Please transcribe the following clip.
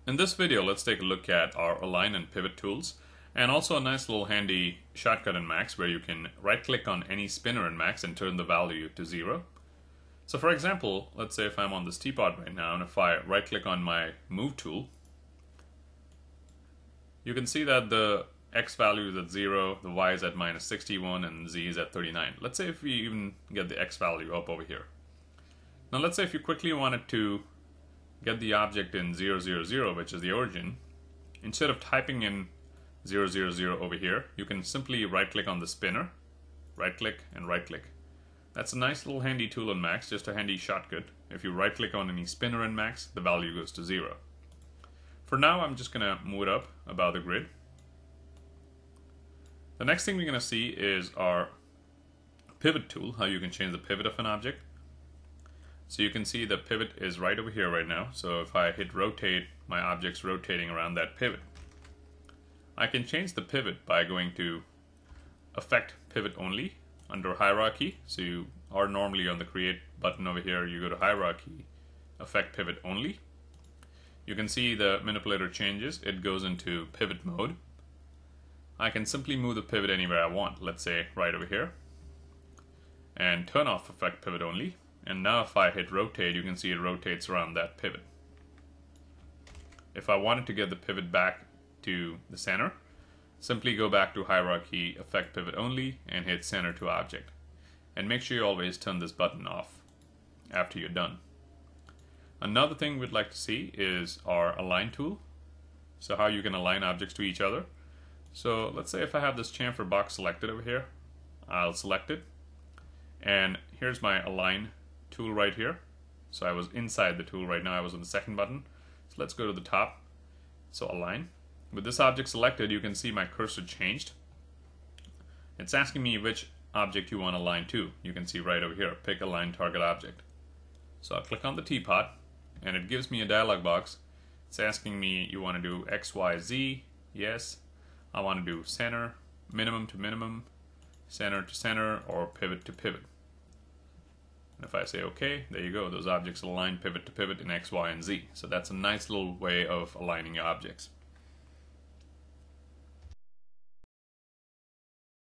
In this video, let's take a look at our align and pivot tools, and also a nice little handy shortcut in Max where you can right click on any spinner in Max and turn the value to 0. So for example, let's say if I'm on this teapot right now and if I right click on my move tool, you can see that the X value is at 0, the Y is at minus 61, and Z is at 39. Let's say if we even get the X value up over here. Now let's say if you quickly wanted to get the object in 0, 0, 0, which is the origin, instead of typing in 0, 0, 0 over here, you can simply right click on the spinner, right click and right click. That's a nice little handy tool in Max, just a handy shortcut. If you right click on any spinner in Max, the value goes to 0. For now, I'm just going to move it up above the grid. The next thing we're going to see is our pivot tool, how you can change the pivot of an object. So you can see the pivot is right over here right now. So if I hit rotate, my object's rotating around that pivot. I can change the pivot by going to Effect Pivot Only under Hierarchy. So you are normally on the Create button over here, you go to Hierarchy, Effect Pivot Only. You can see the manipulator changes. It goes into pivot mode. I can simply move the pivot anywhere I want, let's say right over here, and turn off Effect Pivot Only. And now if I hit rotate, you can see it rotates around that pivot. If I wanted to get the pivot back to the center, simply go back to Hierarchy, Effect Pivot Only, and hit Center to Object. And make sure you always turn this button off after you're done. Another thing we'd like to see is our Align tool. So how you can align objects to each other. So let's say if I have this chamfer box selected over here, I'll select it. And here's my Align tool right here. So I was inside the tool right now, I was on the second button. So let's go to the top. So Align. With this object selected, you can see my cursor changed. It's asking me which object you want to align to. You can see right over here, pick Align Target Object. So I'll click on the teapot and it gives me a dialog box. It's asking me, you want to do X, Y, Z? Yes. I want to do center, minimum to minimum, center to center, or pivot to pivot. And if I say OK, there you go. Those objects align pivot to pivot in X, Y, and Z. So that's a nice little way of aligning your objects.